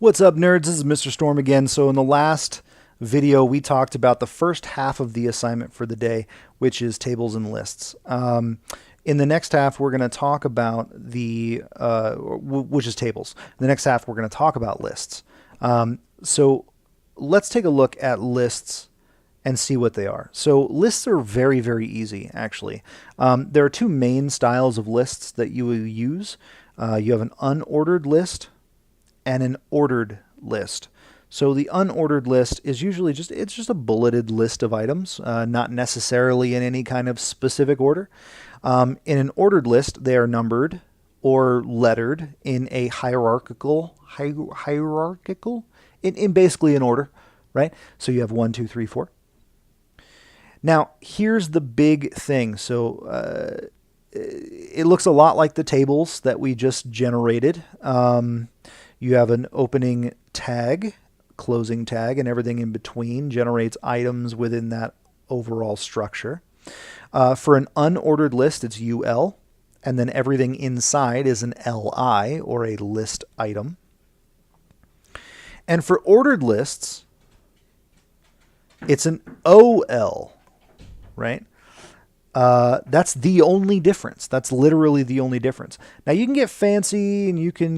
What's up, nerds? This is Mr. Storm again. So in the last video, we talked about the first half of the assignment for the day, which is tables and lists. In the next half, we're going to talk about which is tables. In the next half, we're going to talk about lists. So let's take a look at lists and see what they are. So lists are very, very easy, actually. There are two main styles of lists that you will use. You have an unordered list and an ordered list. So the unordered list is usually just a bulleted list of items, not necessarily in any kind of specific order. In an ordered list, they are numbered or lettered in a hierarchical in basically an order, right? So you have 1, 2, 3, 4. Now here's the big thing. So it looks a lot like the tables that we just generated. You have an opening tag, closing tag, and everything in between generates items within that overall structure. For an unordered list, it's UL, and then everything inside is an LI, or a list item. And for ordered lists, it's an OL, right? That's the only difference. That's literally the only difference. Now you can get fancy and you can,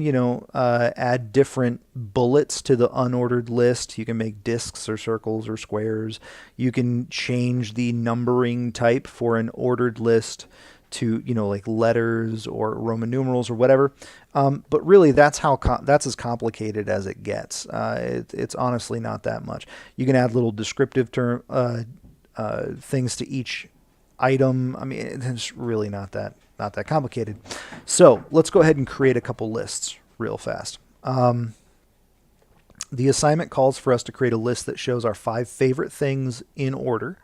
add different bullets to the unordered list. You can make discs or circles or squares. You can change the numbering type for an ordered list to, like letters or Roman numerals or whatever. But really that's that's as complicated as it gets. It's honestly not that much. You can add little descriptive things to each item. I mean, it's really not that complicated. So let's go ahead and create a couple lists real fast. The assignment calls for us to create a list that shows our 5 favorite things in order,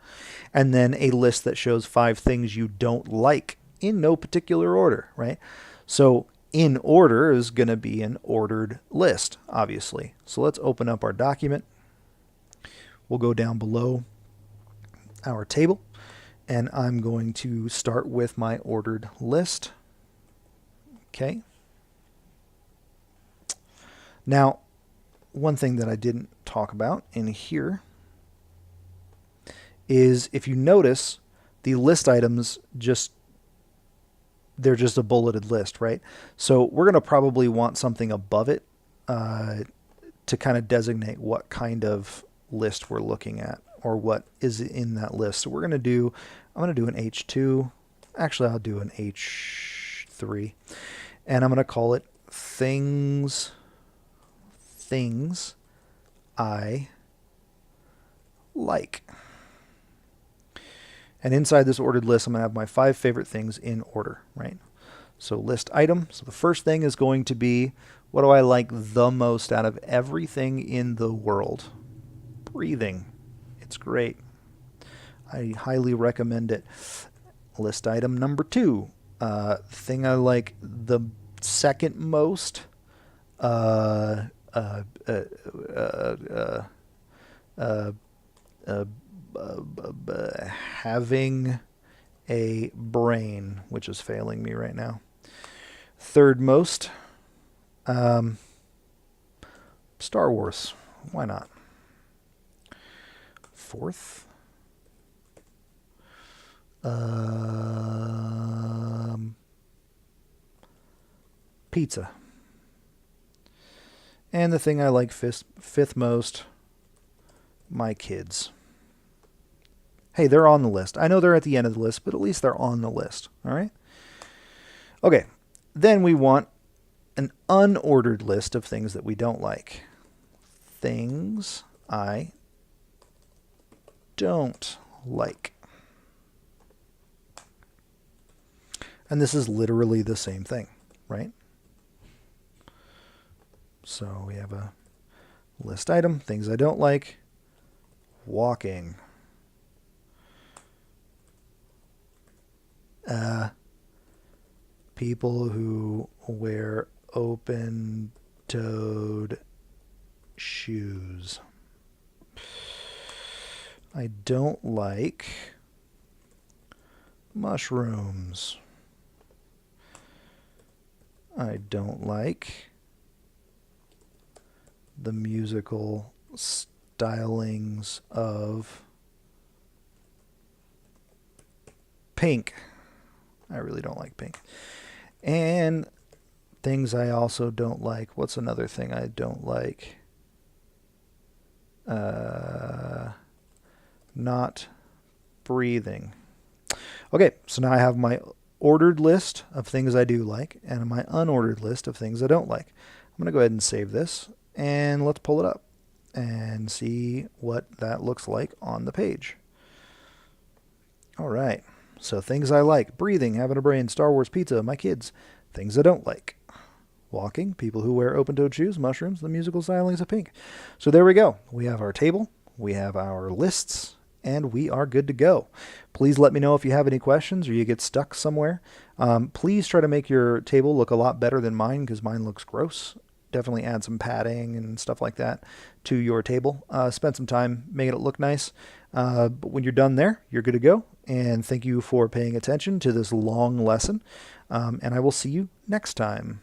and then a list that shows 5 things you don't like in no particular order, right? So in order is going to be an ordered list, obviously. So let's open up our document. We'll go down below our table. And I'm going to start with my ordered list. Okay. Now, one thing that I didn't talk about in here is if you notice the list items they're just a bulleted list, right? So we're going to probably want something above it to kind of designate what kind of list we're looking at, or what is in that list. So I'm going to do an H2. Actually, I'll do an H3. And I'm going to call it things I like. And inside this ordered list, I'm going to have my 5 favorite things in order, right? So list item. So the first thing is going to be, what do I like the most out of everything in the world? Breathing. It's great. I highly recommend it. List item number 2. Thing I like the second most. Having a brain, which is failing me right now. Third most. Star Wars. Why not? Fourth. Pizza. And the thing I like fifth most, my kids. Hey, they're on the list. I know they're at the end of the list, but at least they're on the list. All right? Okay. Then we want an unordered list of things that we don't like. Things I don't like. And this is literally the same thing, right? So we have a list item, things I don't like. Walking. People who wear open-toed shoes. I don't like mushrooms. I don't like the musical stylings of Pink. I really don't like Pink. And things I also don't like. What's another thing I don't like? Not breathing. Okay, so now I have my ordered list of things I do like and my unordered list of things I don't like. I'm going to go ahead and save this, and let's pull it up and see what that looks like on the page. All right, so things I like: breathing, having a brain, Star Wars pizza, my kids. Things I don't like: walking, people who wear open-toed shoes, mushrooms, the musical stylings of Pink. So there we go. We have our table, we have our lists, and we are good to go. Please let me know if you have any questions or you get stuck somewhere. Please try to make your table look a lot better than mine, because mine looks gross. Definitely add some padding and stuff like that to your table. Spend some time making it look nice. But when you're done there, you're good to go. And thank you for paying attention to this long lesson. And I will see you next time.